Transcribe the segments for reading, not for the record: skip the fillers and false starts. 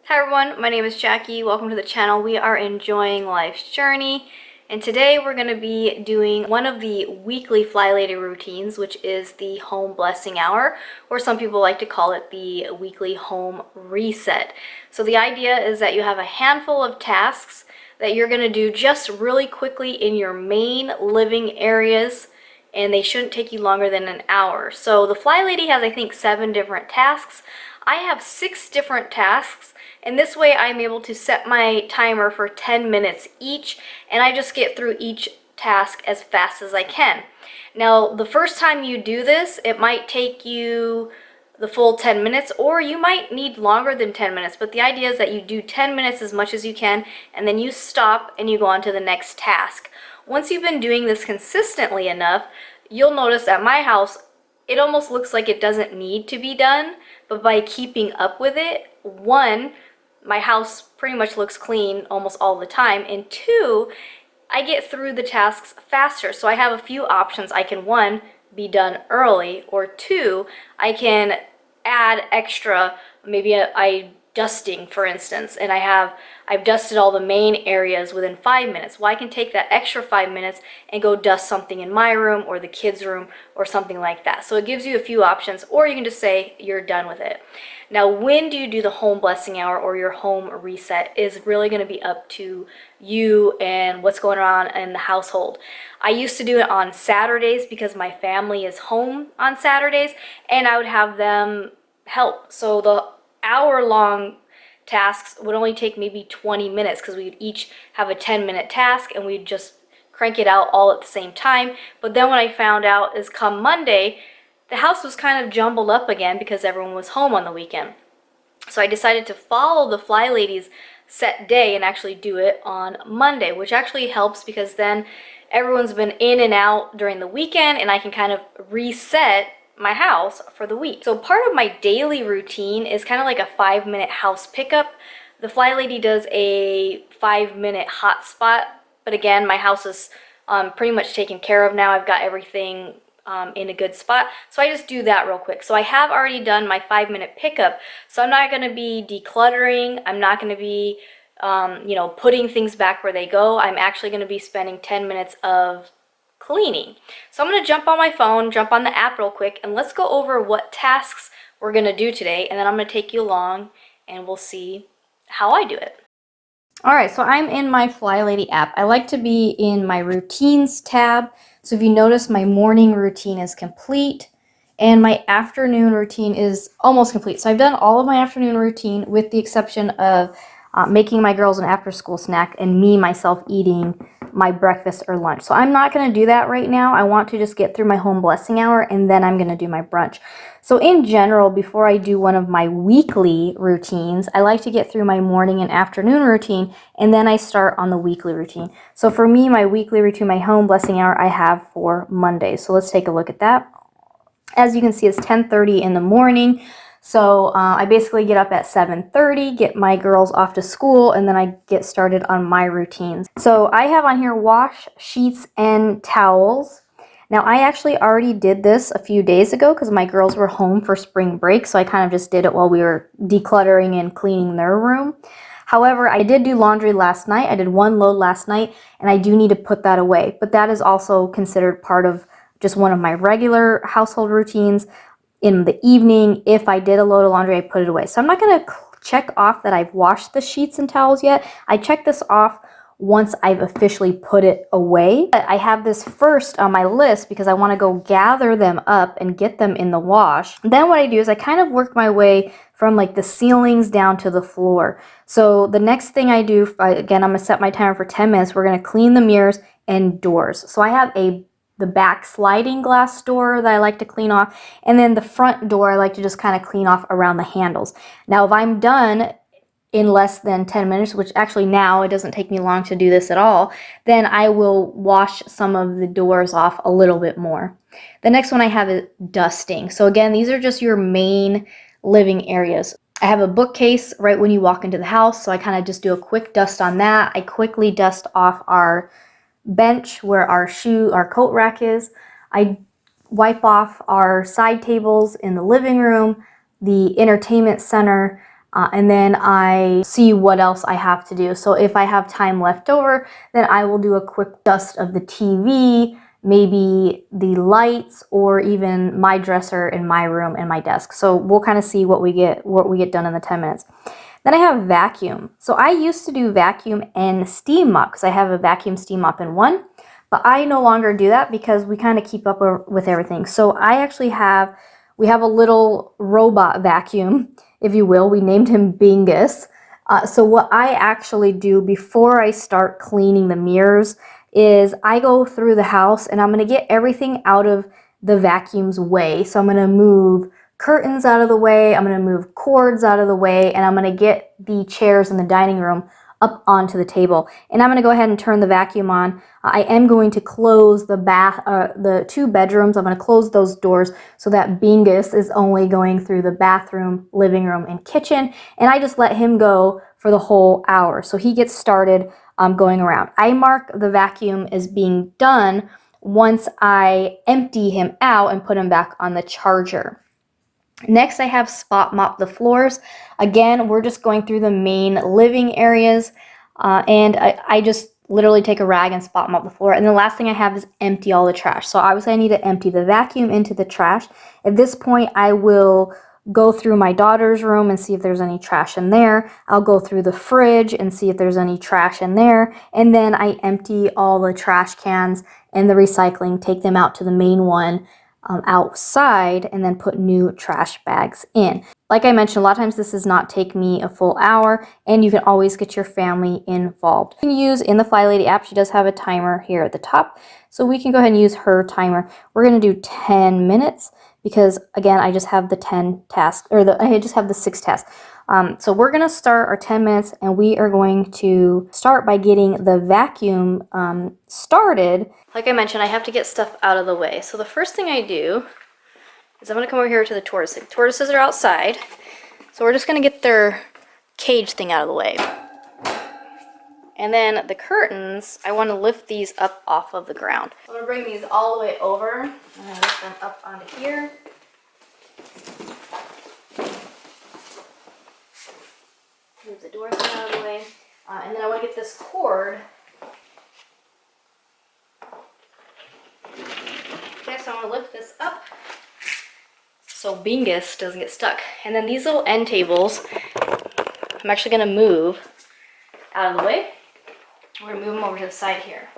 Hi everyone, my name is Jackie. Welcome to the channel. We are enjoying life's journey, and today we're going to be doing one of the weekly Flylady routines, which is the home blessing hour, or some people like to call it the weekly home reset. So the idea is that you have a handful of tasks that you're going to do just really quickly in your main living areas, and they shouldn't take you longer than an hour. So the Flylady has, I think, 7 different tasks. I have 6 different tasks, and this way I'm able to set my timer for 10 minutes each, and I just get through each task as fast as I can. Now, the first time you do this, it might take you the full 10 minutes, or you might need longer than 10 minutes, but the idea is that you do 10 minutes as much as you can, and then you stop and you go on to the next task. Once you've been doing this consistently enough, you'll notice at my house, it almost looks like it doesn't need to be done, but by keeping up with it, one, my house pretty much looks clean almost all the time, and two, I get through the tasks faster. So I have a few options. I can, one, be done early, or two, I can add extra, maybe I dusting, for instance, and I've dusted all the main areas within 5 minutes. Well, I can take that extra 5 minutes and go dust something in my room or the kids' room or something like that. So it gives you a few options, or you can just say you're done with it. Now, when do you do the home blessing hour or your home reset is really going to be up to you and what's going on in the household. I used to do it on Saturdays because my family is home on Saturdays, and I would have them help. So the hour-long tasks would only take maybe 20 minutes because we'd each have a 10-minute task, and we'd just crank it out all at the same time. But then what I found out is come Monday, the house was kind of jumbled up again because everyone was home on the weekend. So I decided to follow the Flylady's set day and actually do it on Monday, which actually helps because then everyone's been in and out during the weekend, and I can kind of reset my house for the week. So part of my daily routine is kind of like a 5-minute house pickup. The Flylady does a 5-minute hotspot, but again, my house is pretty much taken care of now. I've got everything in a good spot, so I just do that real quick. So I have already done my 5-minute pickup, so I'm not going to be decluttering. I'm not going to be putting things back where they go. I'm actually going to be spending 10 minutes of cleaning. So I'm going to jump on my phone, jump on the app real quick, and let's go over what tasks we're going to do today, and then I'm going to take you along and we'll see how I do it. Alright, so I'm in my Flylady app. I like to be in my routines tab. So if you notice, my morning routine is complete and my afternoon routine is almost complete. So I've done all of my afternoon routine with the exception of making my girls an after-school snack and myself eating my breakfast or lunch. So I'm not going to do that right now. I want to just get through my home blessing hour, and then I'm going to do my brunch. So in general, before I do one of my weekly routines, I like to get through my morning and afternoon routine, and then I start on the weekly routine. So for me, my weekly routine, my home blessing hour, I have for Monday. So let's take a look at that. As you can see, it's 10:30 in the morning. So I basically get up at 7:30, get my girls off to school, and then I get started on my routines. So I have on here wash sheets and towels. Now I actually already did this a few days ago because my girls were home for spring break, so I kind of just did it while we were decluttering and cleaning their room. However, I did do laundry last night. I did one load last night, and I do need to put that away. But that is also considered part of just one of my regular household routines. In the evening, if I did a load of laundry, I put it away. So I'm not going to check off that I've washed the sheets and towels yet. I check this off once I've officially put it away. I have this first on my list because I want to go gather them up and get them in the wash. Then what I do is I kind of work my way from like the ceilings down to the floor. So the next thing I do, again, I'm going to set my timer for 10 minutes. We're going to clean the mirrors and doors. So I have the back sliding glass door that I like to clean off, and then the front door I like to just kind of clean off around the handles. Now if I'm done in less than 10 minutes, which actually now it doesn't take me long to do this at all, then I will wash some of the doors off a little bit more. The next one I have is dusting. So again, these are just your main living areas. I have a bookcase right when you walk into the house, so I kind of just do a quick dust on that. I quickly dust off our bench where our coat rack is. I wipe off our side tables in the living room, the entertainment center, and then I see what else I have to do. So if I have time left over, then I will do a quick dust of the TV, maybe the lights, or even my dresser in my room and my desk. So we'll kind of see what we get done in the 10 minutes. Then I have vacuum. So I used to do vacuum and steam mop because I have a vacuum steam mop in one, but I no longer do that because we kind of keep up with everything. So I actually we have a little robot vacuum, if you will. We named him Bingus. So what I actually do before I start cleaning the mirrors is I go through the house and I'm going to get everything out of the vacuum's way. So I'm going to move curtains out of the way, I'm going to move cords out of the way, and I'm going to get the chairs in the dining room up onto the table. And I'm going to go ahead and turn the vacuum on. I am going to close the 2 bedrooms. I'm going to close those doors so that Bingus is only going through the bathroom, living room, and kitchen. And I just let him go for the whole hour. So he gets started going around. I mark the vacuum as being done once I empty him out and put him back on the charger. Next, I have spot mop the floors. Again, we're just going through the main living areas, and I just literally take a rag and spot mop the floor. And the last thing I have is empty all the trash. So obviously I need to empty the vacuum into the trash. At this point, I will go through my daughter's room and see if there's any trash in there. I'll go through the fridge and see if there's any trash in there. And then I empty all the trash cans and the recycling, take them out to the main one outside, and then put new trash bags in. Like I mentioned, a lot of times this does not take me a full hour, and you can always get your family involved. You can use in the Flylady app, she does have a timer here at the top, so we can go ahead and use her timer. We're going to do 10 minutes because, again, I just have the 10 tasks, or I just have the 6 tasks. So we're going to start our 10 minutes, and we are going to start by getting the vacuum started. Like I mentioned, I have to get stuff out of the way. So the first thing I do is I'm going to come over here to the tortoises. The tortoises are outside, so we're just going to get their cage thing out of the way. And then the curtains, I want to lift these up off of the ground. So I'm going to bring these all the way over. I'm going to lift them up onto here. Move the door thing out of the way. And then I want to get this cord. Okay, so I'm going to lift this up so Bingus doesn't get stuck. And then these little end tables, I'm actually going to move out of the way. We're going to move them over to the side here.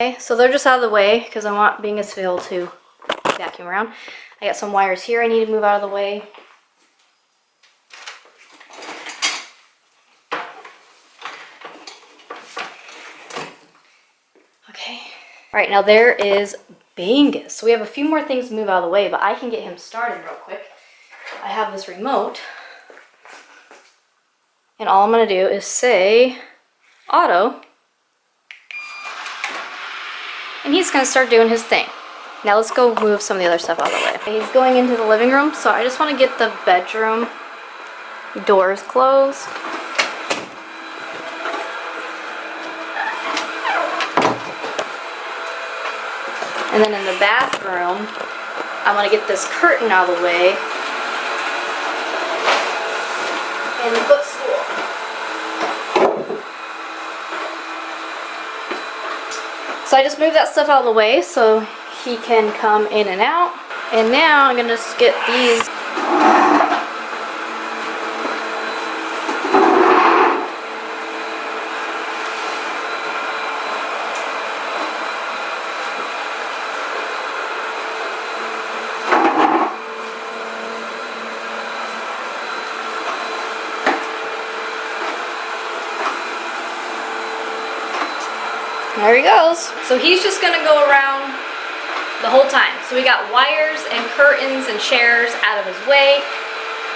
Okay, so they're just out of the way because I want Bingus to be able to vacuum around. I got some wires here I need to move out of the way. Okay. All right, now there is Bingus. So we have a few more things to move out of the way, but I can get him started real quick. I have this remote. And all I'm going to do is say auto. And he's going to start doing his thing. Now let's go move some of the other stuff out of the way. He's going into the living room, so I just want to get the bedroom doors closed. And then in the bathroom, I want to get this curtain out of the way. And the footstool. So I just moved that stuff out of the way so he can come in and out. And now I'm going to just get these. There he goes. So he's just gonna go around the whole time. So we got wires and curtains and chairs out of his way.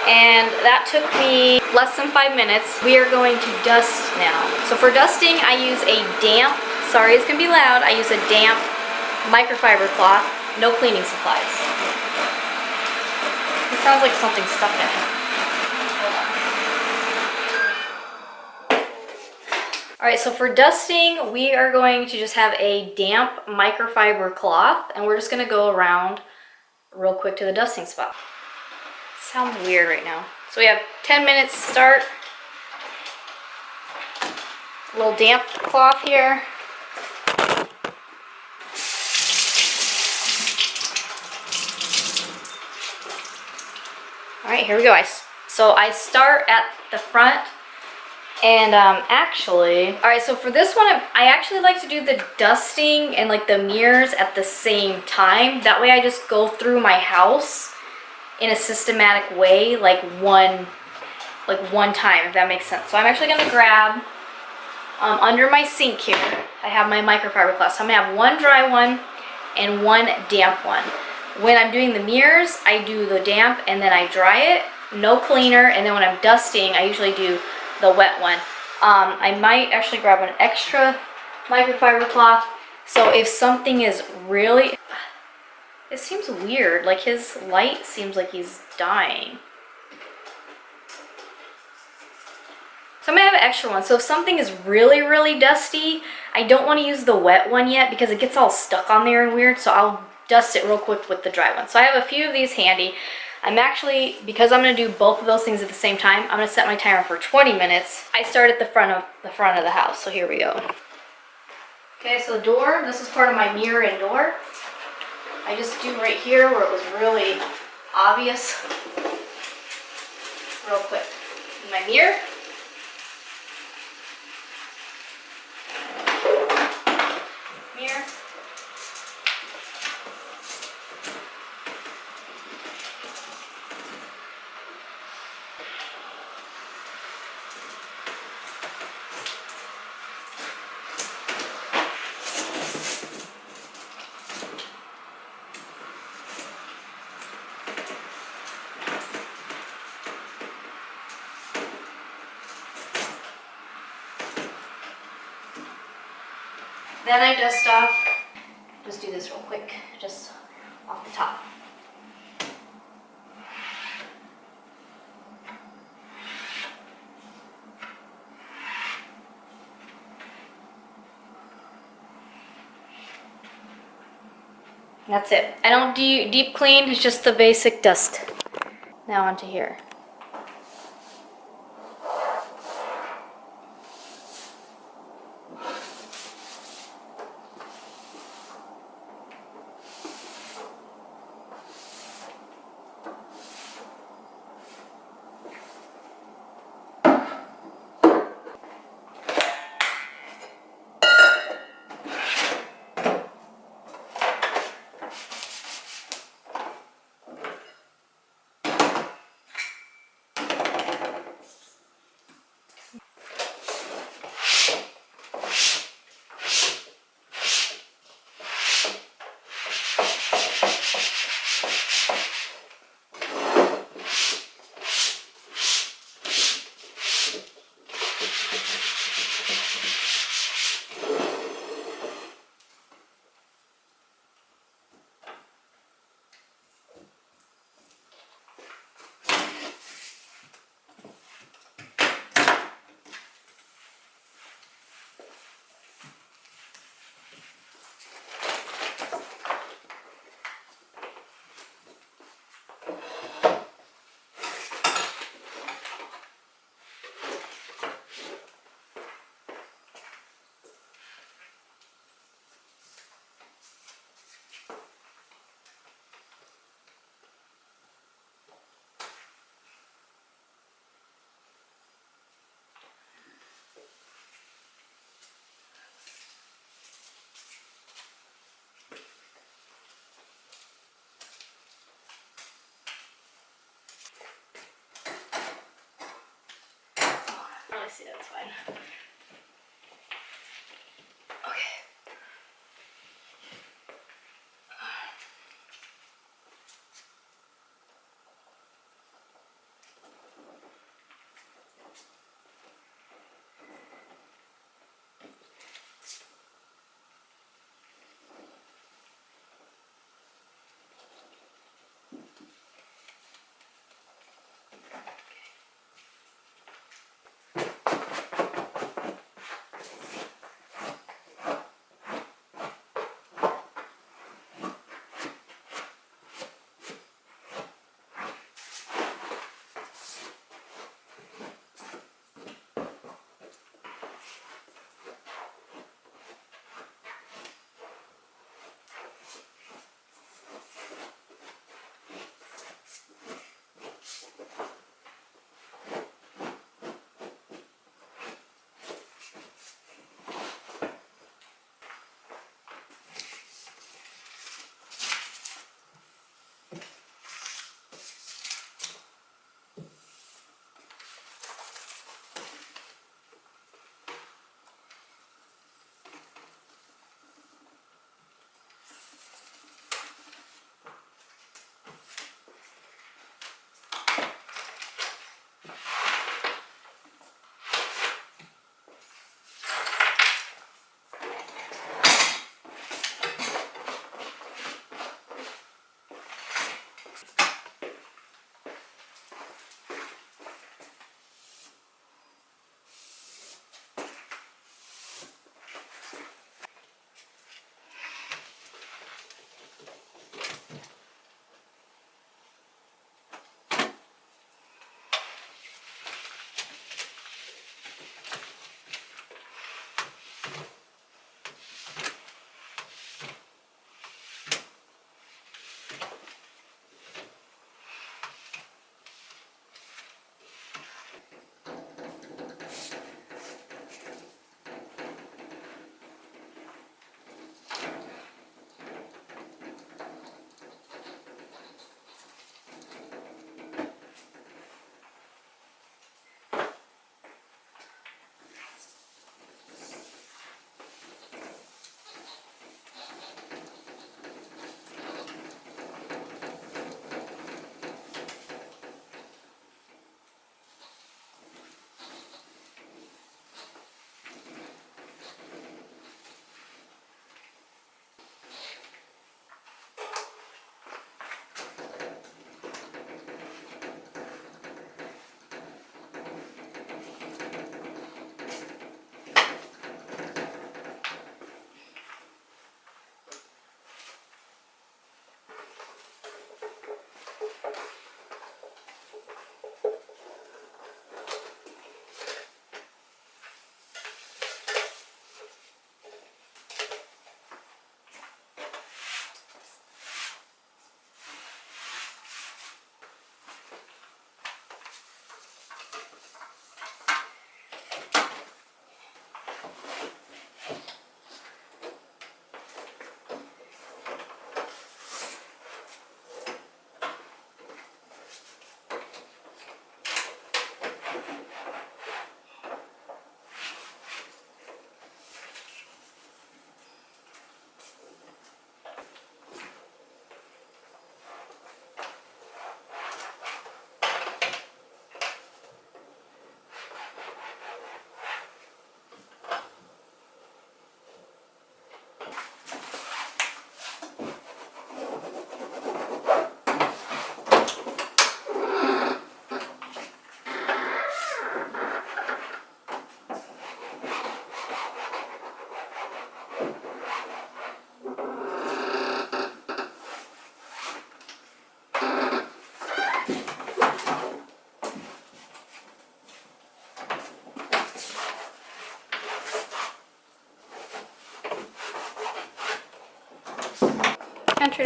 And that took me less than 5 minutes. We are going to dust now. So for dusting, I use a damp, sorry it's gonna be loud, I use a damp microfiber cloth, no cleaning supplies. It sounds like something stuck in it. Alright, so for dusting, we are going to just have a damp microfiber cloth, and we're just going to go around real quick to the dusting spot. Sounds weird right now. So we have 10 minutes to start. A little damp cloth here. All right, here we go. So I start at the front, and actually, all right, so for this one, I actually like to do the dusting and like the mirrors at the same time. That way I just go through my house in a systematic way, like one time, if that makes sense. So I'm actually gonna grab, under my sink here, I have my microfiber cloth. So I'm gonna have one dry one and one damp one. When I'm doing the mirrors, I do the damp and then I dry it, no cleaner, and then when I'm dusting, I usually do the wet one. I might actually grab an extra microfiber cloth. So if something is really, it seems weird, like his light seems like he's dying. So I'm gonna have an extra one. So if something is really, really dusty, I don't want to use the wet one yet because it gets all stuck on there and weird. So I'll dust it real quick with the dry one. So I have a few of these handy. I'm actually, because I'm gonna do both of those things at the same time, I'm gonna set my timer for 20 minutes. I start at the front of the house. So here we go. Okay, so the door, this is part of my mirror and door. I just do right here where it was really obvious. Real quick. In my mirror. Mirror. Then I dust off, just do this real quick, just off the top. That's it. I don't do deep clean, it's just the basic dust. Now onto here. I see, that's fine. Okay.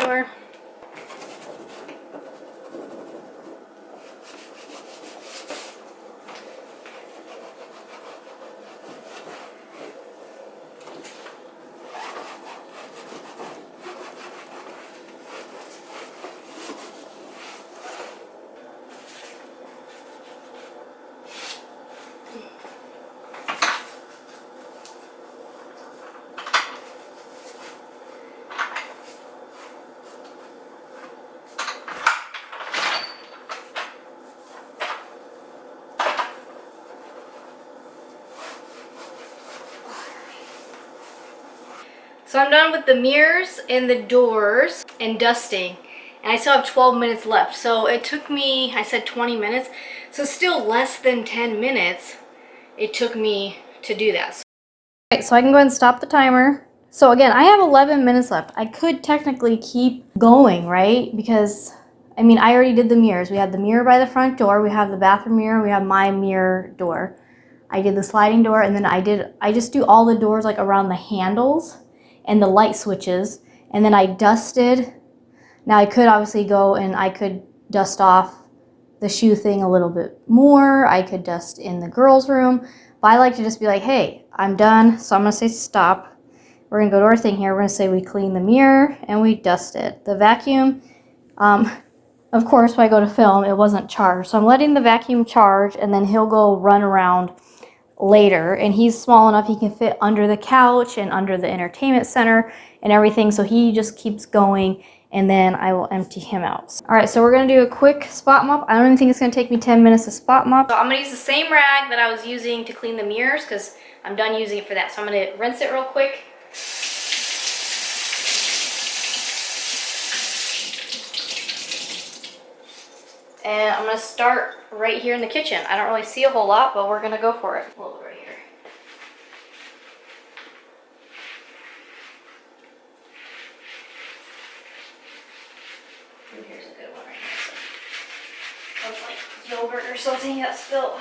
door. So I'm done with the mirrors and the doors and dusting, and I still have 12 minutes left. So it took me, I said 20 minutes, so still less than 10 minutes it took me to do that. Okay, so I can go ahead and stop the timer. So again, I have 11 minutes left. I could technically keep going, right? Because, I mean, I already did the mirrors. We had the mirror by the front door, we have the bathroom mirror, we have my mirror door. I did the sliding door, and then I just do all the doors like around the handles and the light switches, and then I dusted. Now I could obviously go and I could dust off the shoe thing a little bit more. I could dust in the girls' room, but I like to just be like, hey, I'm done, so I'm gonna say stop. We're gonna go to our thing here. We're gonna say we clean the mirror and we dust it. The vacuum, of course, when I go to film, it wasn't charged, so I'm letting the vacuum charge, and then he'll go run around later, and he's small enough he can fit under the couch and under the entertainment center and everything, so he just keeps going, and then I will empty him out. All right, so we're gonna do a quick spot mop. I don't even think it's gonna take me 10 minutes to spot mop. So I'm gonna use the same rag that I was using to clean the mirrors because I'm done using it for that. So I'm gonna rinse it real quick. And I'm gonna start right here in the kitchen. I don't really see a whole lot, but we're gonna go for it. A little right here. Ooh, here's a good one right here. Looks like yogurt or something got spilled.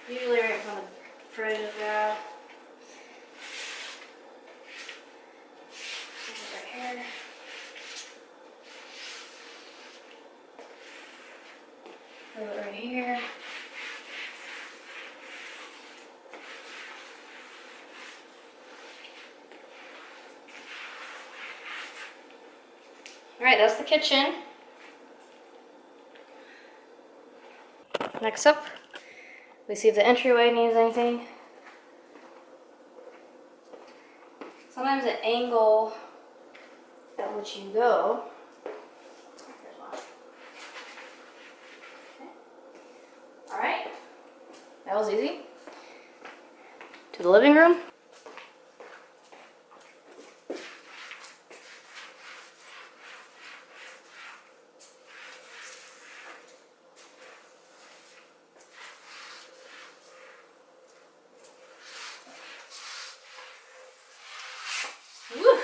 Usually right in front of the fridge is bad. Right here. Put it right here. All right, that's the kitchen. Next up, we see if the entryway needs anything. Sometimes the angle at which you go. All right, that was easy. To the living room. Woo.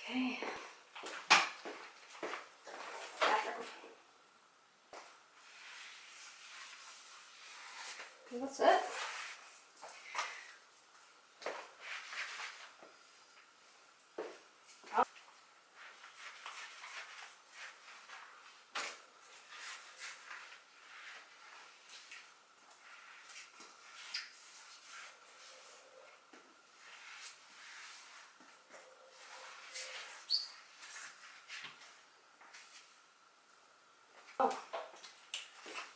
Okay. Bathroom. That's it. Oh.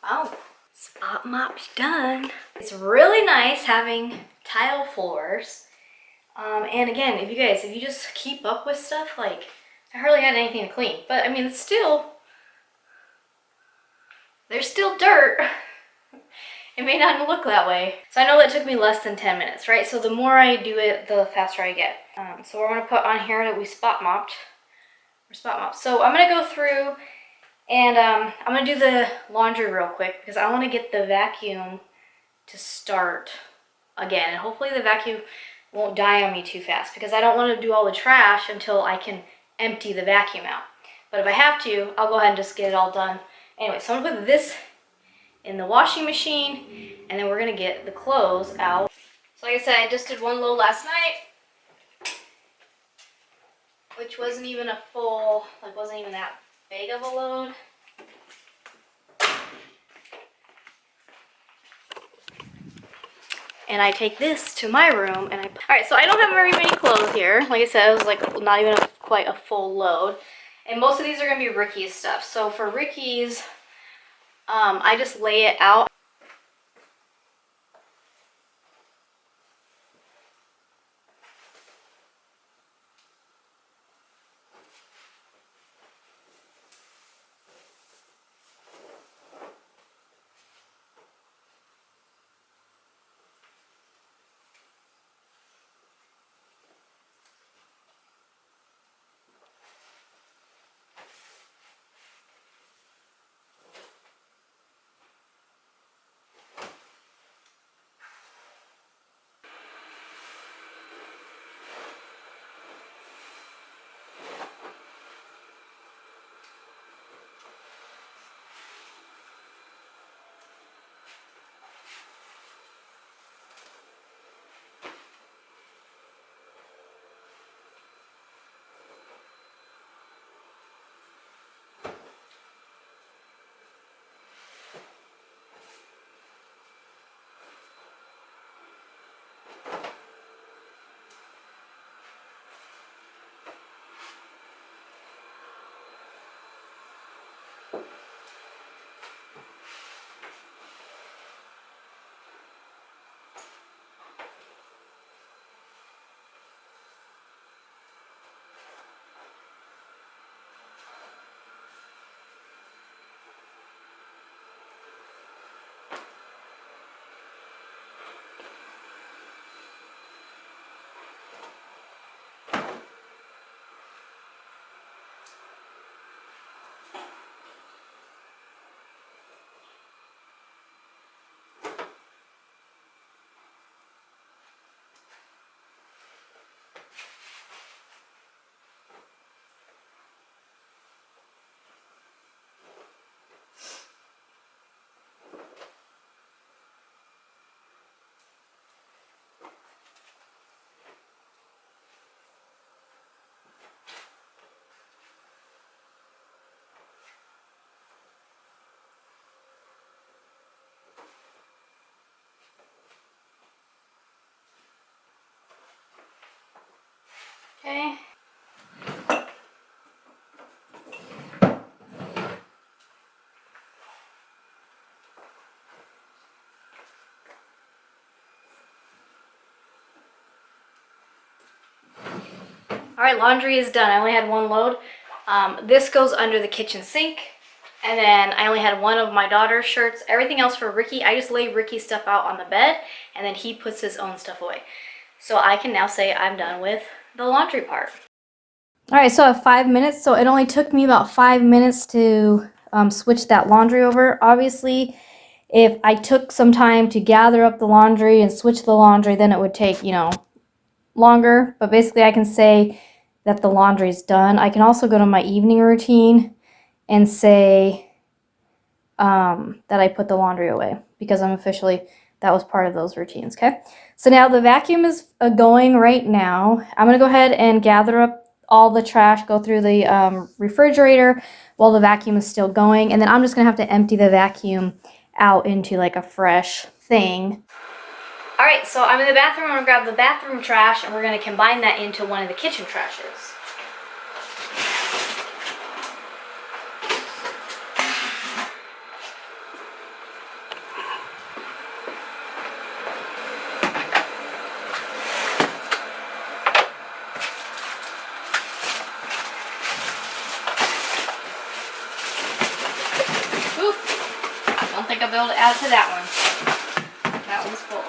Wow. Spot mop's done. It's really nice having tile floors. And again, if you just keep up with stuff, like, I hardly had anything to clean. But I mean, there's still dirt. it may not look that way. So I know that took me less than 10 minutes, right? So the more I do it, the faster I get. So we're gonna put on here that we spot mopped. So I'm gonna go through and I'm gonna do the laundry real quick because I wanna get the vacuum to start again. And hopefully the vacuum won't die on me too fast because I don't wanna do all the trash until I can empty the vacuum out. But if I have to, I'll go ahead and just get it all done. Anyway, so I'm gonna put this in the washing machine and then we're gonna get the clothes out. So like I said, I just did one load last night, which wasn't even a full, wasn't even that big of a load. And I take this to my room and all right, so I don't have very many clothes here. Like I said, it was like not even quite a full load. And most of these are gonna be Ricky's stuff. So for Ricky's, I just lay it out. Okay. All right, laundry is done. I only had one load. This goes under the kitchen sink. And then I only had one of my daughter's shirts. Everything else for Ricky, I just lay Ricky's stuff out on the bed and then he puts his own stuff away. So I can now say I'm done with the laundry part. All right, so I have 5 minutes. So it only took me about 5 minutes to switch that laundry over. Obviously, if I took some time to gather up the laundry and switch the laundry, then it would take, longer. But basically I can say that the laundry is done. I can also go to my evening routine and say that I put the laundry away because that was part of those routines, okay? So now the vacuum is going right now. I'm gonna go ahead and gather up all the trash, go through the refrigerator while the vacuum is still going, and then I'm just gonna have to empty the vacuum out into like a fresh thing. All right, so I'm in the bathroom. I'm gonna grab the bathroom trash and we're gonna combine that into one of the kitchen trashes. Oop, I don't think I'll be able to add to that one. That one's full.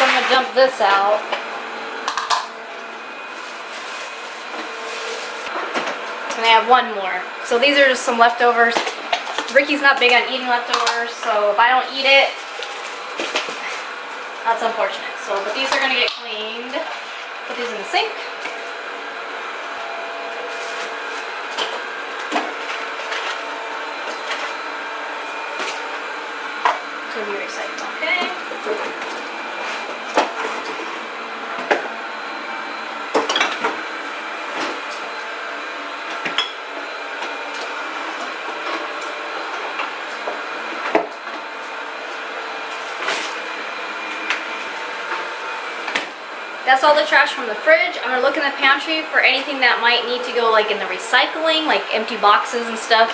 So I'm gonna dump this out. And I have one more. So these are just some leftovers. Ricky's not big on eating leftovers, so if I don't eat it, that's unfortunate. So, but these are gonna get cleaned. Put these in the sink. To be recycled, okay? That's all the trash from the fridge. I'm gonna look in the pantry for anything that might need to go like in the recycling, like empty boxes and stuff.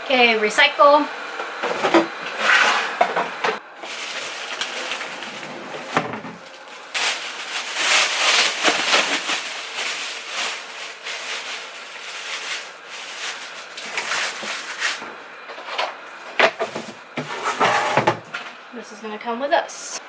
Okay, recycle. This is gonna come with us.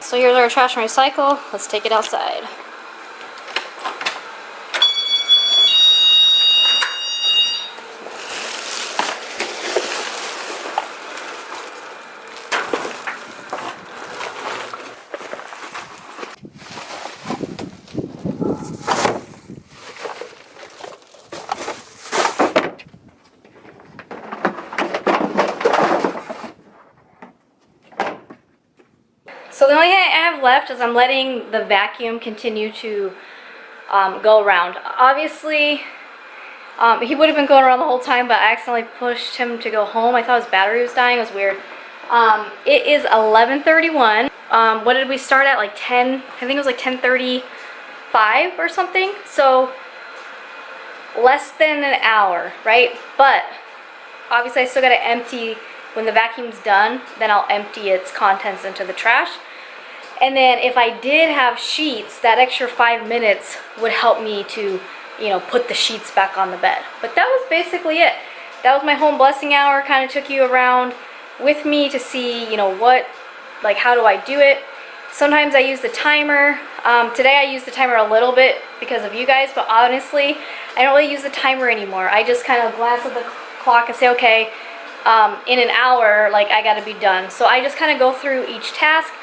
So here's our trash and recycle. Let's take it outside. So the only thing I have left is I'm letting the vacuum continue to go around. Obviously, he would have been going around the whole time, but I accidentally pushed him to go home. I thought his battery was dying. It was weird. It is 11:31. What did we start at? Like 10? I think it was like 10:35 or something. So less than an hour, right? But obviously I still got to empty. When the vacuum's done, then I'll empty its contents into the trash. And then if I did have sheets, that extra 5 minutes would help me to, you know, put the sheets back on the bed. But that was basically it. That was my home blessing hour. Kind of took you around with me to see, you know, what, like, how do I do it? Sometimes I use the timer. Today I used the timer a little bit because of you guys, but honestly, I don't really use the timer anymore. I just kind of glance at the clock and say, okay, in an hour, like, I gotta be done. So I just kind of go through each task.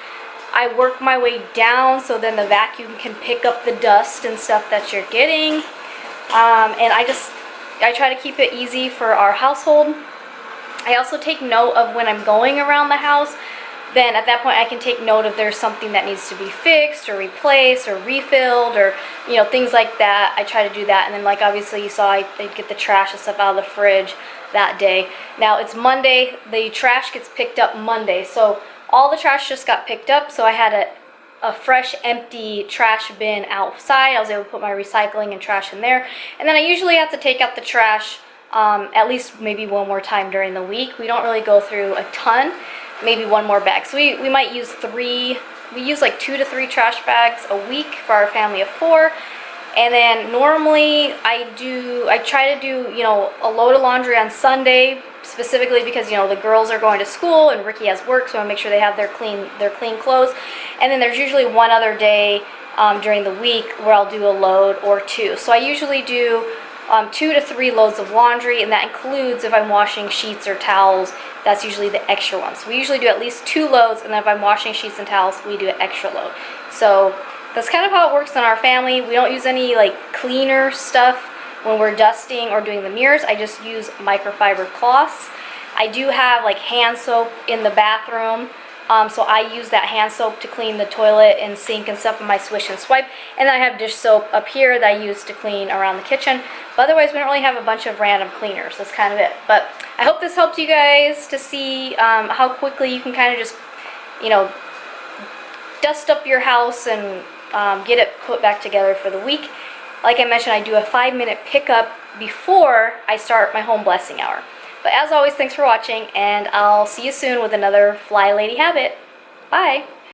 I work my way down so then the vacuum can pick up the dust and stuff that you're getting. And I try to keep it easy for our household. I also take note of when I'm going around the house. Then at that point I can take note if there's something that needs to be fixed or replaced or refilled or, you know, things like that. I try to do that. And then, like, obviously you saw I get the trash and stuff out of the fridge that day. Now it's Monday. The trash gets picked up Monday. So all the trash just got picked up. So I had a fresh empty trash bin outside. I was able to put my recycling and trash in there. And then I usually have to take out the trash at least maybe one more time during the week. We don't really go through a ton, maybe one more bag. So we might use we use like 2 to 3 trash bags a week for our family of 4. And then normally I try to do, you know, a load of laundry on Sunday, specifically because, you know, the girls are going to school and Ricky has work, so I make sure they have their clean clothes. And then there's usually one other day during the week where I'll do a load or 2. So I usually do 2 to 3 loads of laundry, and that includes if I'm washing sheets or towels. That's usually the extra one. So we usually do at least 2 loads, and then if I'm washing sheets and towels, we do an extra load. So that's kind of how it works in our family. We don't use any like cleaner stuff when we're dusting or doing the mirrors. I just use microfiber cloths. I do have like hand soap in the bathroom. So I use that hand soap to clean the toilet and sink and stuff in my swish and swipe. And then I have dish soap up here that I use to clean around the kitchen. But otherwise, we don't really have a bunch of random cleaners. That's kind of it. But I hope this helped you guys to see how quickly you can kind of just, you know, dust up your house and get it put back together for the week. Like I mentioned, I do a 5-minute pickup before I start my home blessing hour. But as always, thanks for watching, and I'll see you soon with another Fly Lady habit. Bye!